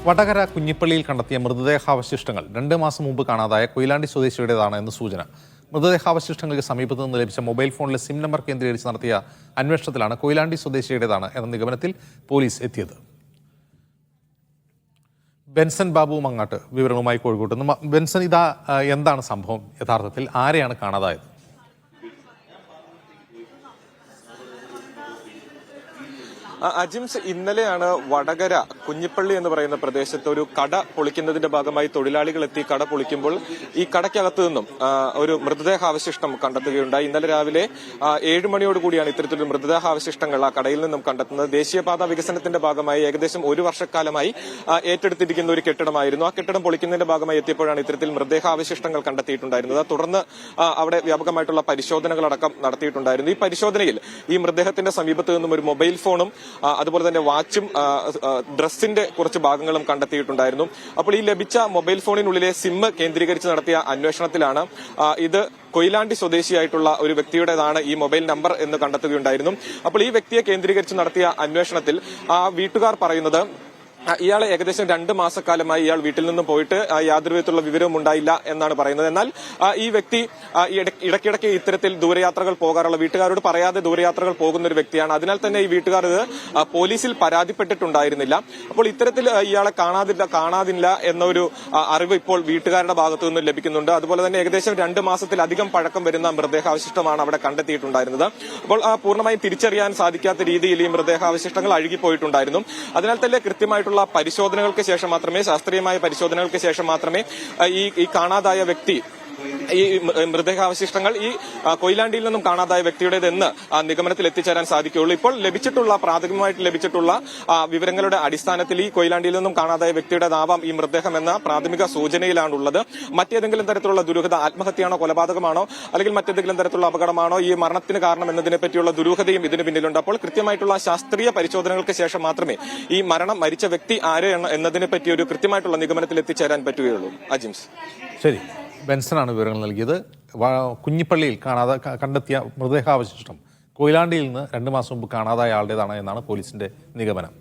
വടകര കുഞ്ഞിപ്പള്ളിയിൽ കണ്ടെത്തിയ മൃതദേഹാവശിഷ്ടങ്ങൾ 2 മാസം മുമ്പ് കാണാതായ കൊയിലാണ്ടി സ്വദേശിയുടേതാണ് എന്ന് സൂചന. മൃതദേഹാവശിഷ്ടങ്ങൾക്ക് സമീപത്ത് നിന്ന് ലഭിച്ച മൊബൈൽ ഫോണിലെ സിം നമ്പർ കേന്ദ്രീകരിച്ച് നടത്തിയ അന്വേഷണത്തിലാണ് കൊയിലാണ്ടി സ്വദേശിയുടേതാണ് എന്ന നിഗമനത്തിൽ പോലീസ് എത്തിയത്. ബെൻസൺ ബാബു മങ്ങാട്ട് വിവരങ്ങളുമായി കോഴിക്കോട്ട് നിന്ന്. ബെൻസൺ, ഇതാ എന്താണ് സംഭവം? യഥാർത്ഥത്തിൽ ആരെയാണ് കാണാതായത്? അജിംസ്, ഇന്നലെയാണ് വടകര കുഞ്ഞിപ്പള്ളി എന്ന് പറയുന്ന പ്രദേശത്ത് ഒരു കട പൊളിക്കുന്നതിന്റെ ഭാഗമായി തൊഴിലാളികൾ എത്തി കട പൊളിക്കുമ്പോൾ ഈ കടയ്ക്കകത്തു നിന്നും ഒരു മൃതദേഹാവശിഷ്ടം കണ്ടെത്തുകയുണ്ടായി. ഇന്നലെ രാവിലെ 7 മണിയോടുകൂടിയാണ് ഇത്തരത്തിലൊരു മൃതദേഹാവശിഷ്ടങ്ങൾ ആ കടയിൽ നിന്നും കണ്ടെത്തുന്നത്. ദേശീയപാത വികസനത്തിന്റെ ഭാഗമായി ഏകദേശം 1 വർഷക്കാലമായി ഏറ്റെടുത്തിരിക്കുന്ന ഒരു കെട്ടിടമായിരുന്നു. ആ കെട്ടിടം പൊളിക്കുന്നതിന്റെ ഭാഗമായി എത്തിയപ്പോഴാണ് ഇത്തരത്തിൽ മൃതദേഹാവശിഷ്ടങ്ങൾ കണ്ടെത്തിയിട്ടുണ്ടായിരുന്നത്. തുടർന്ന് അവിടെ വ്യാപകമായിട്ടുള്ള പരിശോധനകളടക്കം നടത്തിയിട്ടുണ്ടായിരുന്നു. ഈ പരിശോധനയിൽ ഈ മൃതദേഹത്തിന്റെ സമീപത്ത് നിന്നും ഒരു മൊബൈൽ ഫോണും അതുപോലെ തന്നെ വാച്ചും ഡ്രസ്സിന്റെ കുറച്ച് ഭാഗങ്ങളും കണ്ടെത്തിയിട്ടുണ്ടായിരുന്നു. അപ്പോൾ ഈ ലഭിച്ച മൊബൈൽ ഫോണിനുള്ളിലെ സിം കേന്ദ്രീകരിച്ച് നടത്തിയ അന്വേഷണത്തിലാണ് ഇത് കൊയിലാണ്ടി സ്വദേശിയായിട്ടുള്ള ഒരു വ്യക്തിയുടേതാണ് ഈ മൊബൈൽ നമ്പർ എന്ന് കണ്ടെത്തുകയുണ്ടായിരുന്നു. അപ്പോൾ ഈ വ്യക്തിയെ കേന്ദ്രീകരിച്ച് നടത്തിയ അന്വേഷണത്തിൽ വീട്ടുകാർ പറയുന്നത് ഇയാളെ ഏകദേശം 2 മാസക്കാലമായി ഇയാൾ വീട്ടിൽ നിന്ന് പോയിട്ട് യാതൊരു വിധത്തിലുള്ള വിവരവും ഉണ്ടായില്ല എന്നാണ് പറയുന്നത്. എന്നാൽ ഈ വ്യക്തി ഇടയ്ക്കിടയ്ക്ക് ഇത്തരത്തിൽ ദൂരയാത്രകൾ പോകാറുള്ള, വീട്ടുകാരോട് പറയാതെ ദൂരയാത്രകൾ പോകുന്ന ഒരു വ്യക്തിയാണ്. അതിനാൽ തന്നെ ഈ വീട്ടുകാർ ഇത് പോലീസിൽ പരാതിപ്പെട്ടിട്ടുണ്ടായിരുന്നില്ല. അപ്പോൾ ഇത്തരത്തിൽ ഇയാളെ കാണാതില്ല എന്നൊരു അറിവ് ഇപ്പോൾ വീട്ടുകാരുടെ ഭാഗത്തു നിന്ന് ലഭിക്കുന്നുണ്ട്. അതുപോലെ തന്നെ ഏകദേശം 2 മാസത്തിലധികം പഴക്കം വരുന്ന മൃതദേഹാവശിഷ്ടമാണ് അവിടെ കണ്ടെത്തിയിട്ടുണ്ടായിരുന്നത്. അപ്പോൾ പൂർണ്ണമായും തിരിച്ചറിയാൻ സാധിക്കാത്ത രീതിയിൽ ഈ മൃതദേഹാവശിഷ്ടങ്ങൾ അഴുകിപ്പോയിട്ടുണ്ടായിരുന്നു. അതിനാൽ തന്നെ കൃത്യമായിട്ടുള്ള പരിശോധനകൾക്ക് ശേഷം മാത്രമേ, ശാസ്ത്രീയമായ പരിശോധനകൾക്ക് ശേഷം മാത്രമേ ഈ കാണാതായ വ്യക്തി, ഈ മൃതദേഹാവശിഷ്ടങ്ങൾ ഈ കൊയിലാണ്ടിയിൽ നിന്നും കാണാതായ വ്യക്തിയുടേതെന്ന് നിഗമനത്തിൽ എത്തിച്ചേരാൻ സാധിക്കുകയുള്ളൂ. ഇപ്പോൾ പ്രാഥമികമായിട്ട് ലഭിച്ചിട്ടുള്ള വിവരങ്ങളുടെ അടിസ്ഥാനത്തിൽ ഈ കൊയിലാണ്ടിയിൽ നിന്നും കാണാതായ വ്യക്തിയുടേതാവാം ഈ മൃതദേഹം എന്ന പ്രാഥമിക സൂചനയിലാണുള്ളത്. മറ്റേതെങ്കിലും തരത്തിലുള്ള ദുരൂഹത, ആത്മഹത്യയാണോ, കൊലപാതകമാണോ, അല്ലെങ്കിൽ മറ്റേതെങ്കിലും തരത്തിലുള്ള അപകടമാണോ ഈ മരണത്തിന് കാരണം എന്നതിനെ പറ്റിയുള്ള ദുരൂഹതയും ഇതിന് പിന്നിലുണ്ട്. അപ്പോൾ കൃത്യമായിട്ടുള്ള ശാസ്ത്രീയ പരിശോധനകൾക്ക് ശേഷം മാത്രമേ ഈ മരിച്ച വ്യക്തി ആരെയാണ് എന്നതിനെ പറ്റി ഒരു കൃത്യമായിട്ടുള്ള നിഗമനത്തിൽ എത്തിച്ചേരാൻ പറ്റുകയുള്ളൂ. അജിംസ്, ശരി. ബെൻസനാണ് വിവരങ്ങൾ നൽകിയത്. കുഞ്ഞിപ്പള്ളിയിൽ കണ്ടെത്തിയ മൃതദേഹാവശിഷ്ടം കൊയിലാണ്ടിയിൽ നിന്ന് 2 മാസം മുമ്പ് കാണാതായ ആളുടേതാണ് എന്നാണ് പോലീസിന്റെ നിഗമനം.